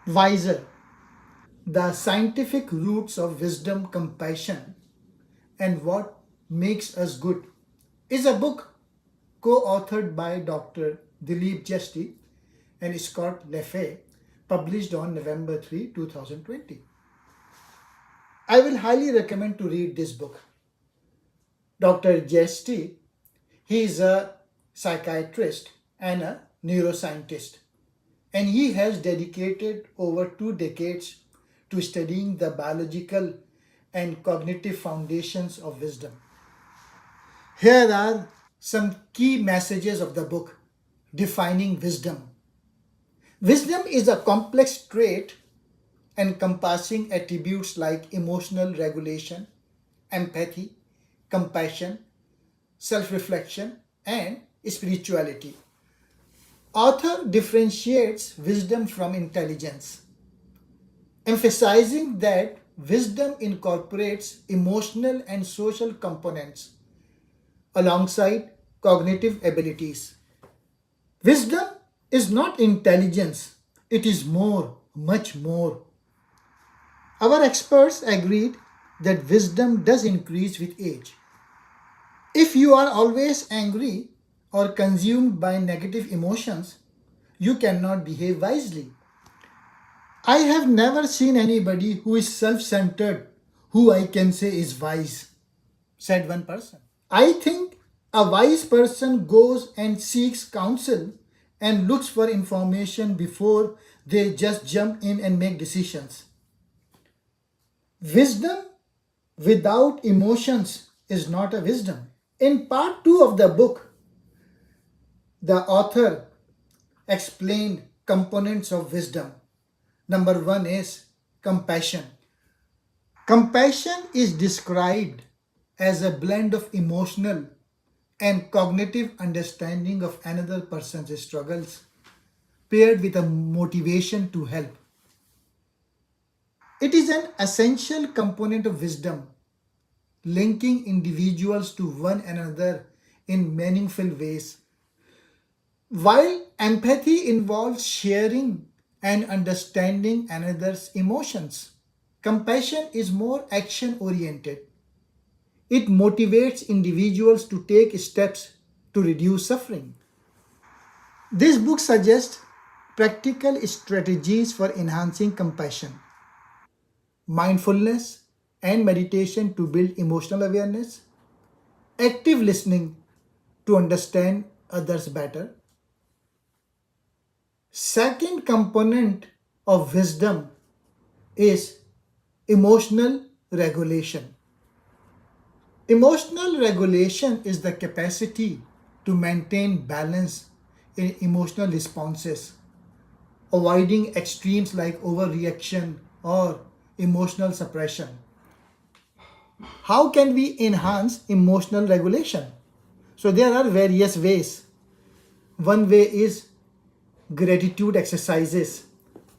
Wiser, the scientific roots of wisdom, compassion, and what makes us good is a book co-authored by Dr. Dilip Jeste and Scott Lefebvre, published on November 3, 2020. I will highly recommend to read this book. Dr. Jeste, he is a psychiatrist and a neuroscientist, and he has dedicated over 2 decades to studying the biological and cognitive foundations of wisdom. Here are some key messages of the book defining wisdom. Wisdom is a complex trait encompassing attributes like emotional regulation, empathy, compassion, self reflection, and spirituality. Author differentiates wisdom from intelligence, emphasizing that wisdom incorporates emotional and social components alongside cognitive abilities. Wisdom is not intelligence, it is more, much more. Our experts agreed that wisdom does increase with age. If you are always angry or consumed by negative emotions, you cannot behave wisely. I have never seen anybody who is self centered who I can say is wise, said one person. I think a wise person goes and seeks counsel and looks for information before they just jump in and make decisions. Wisdom without emotions is not a wisdom. In part 2 of the book, the author explained components of wisdom. Number 1 is compassion. Compassion is described as a blend of emotional and cognitive understanding of another person's struggles, paired with a motivation to help. It is an essential component of wisdom, linking individuals to one another in meaningful ways. While empathy involves sharing and understanding another's emotions, compassion is more action oriented. It motivates individuals to take steps to reduce suffering. This book suggests practical strategies for enhancing compassion, mindfulness, and meditation to build emotional awareness, active listening to understand others better. Second component of wisdom is emotional regulation. Emotional regulation is the capacity to maintain balance in emotional responses, avoiding extremes like overreaction or emotional suppression. How can we enhance emotional regulation? So, there are various ways. One way is gratitude exercises,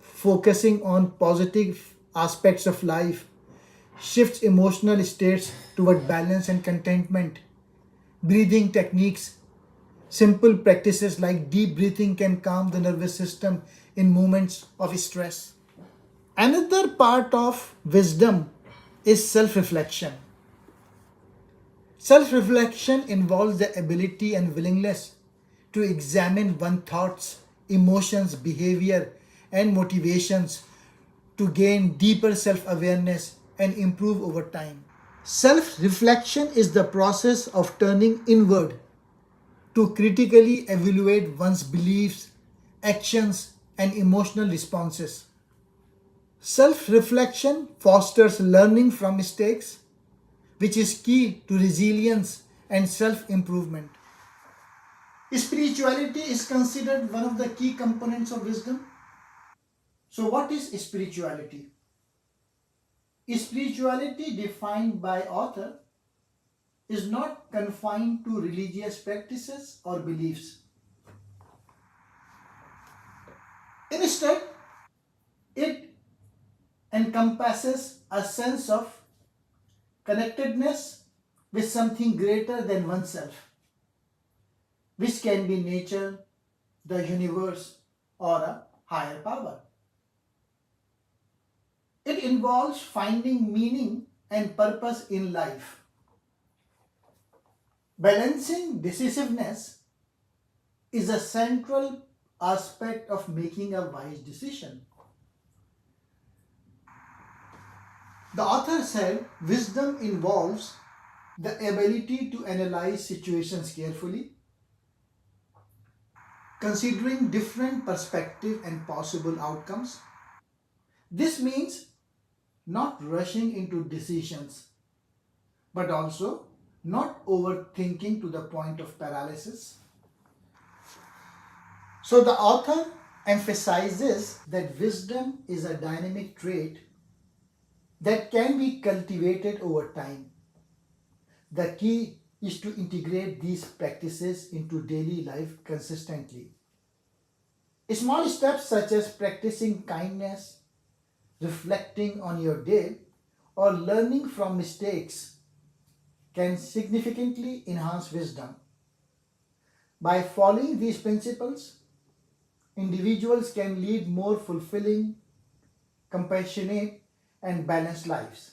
focusing on positive aspects of life, shifts emotional states toward balance and contentment. Breathing techniques, simple practices like deep breathing can calm the nervous system in moments of stress. Another part of wisdom is self reflection. Self reflection involves the ability and willingness to examine one's thoughts, emotions, behavior, and motivations to gain deeper self awareness and improve over time. Self reflection is the process of turning inward to critically evaluate one's beliefs, actions, and emotional responses. Self reflection fosters learning from mistakes, which is key to resilience and self improvement. Spirituality is considered one of the key components of wisdom. So, what is spirituality? Spirituality, defined by author, is not confined to religious practices or beliefs. Instead, it encompasses a sense of connectedness with something greater than oneself, which can be nature, the universe, or a higher power. It involves finding meaning and purpose in life, balancing decisiveness is a central aspect of making a wise decision. The author said wisdom involves the ability to analyze situations carefully, considering different perspectives and possible outcomes. This means not rushing into decisions, but also not overthinking to the point of paralysis. So the author emphasizes that wisdom is a dynamic trait that can be cultivated over time. The key is to integrate these practices into daily life consistently. Small steps such as practicing kindness, reflecting on your day, or learning from mistakes can significantly enhance wisdom. By following these principles, individuals can lead more fulfilling, compassionate, and balanced lives.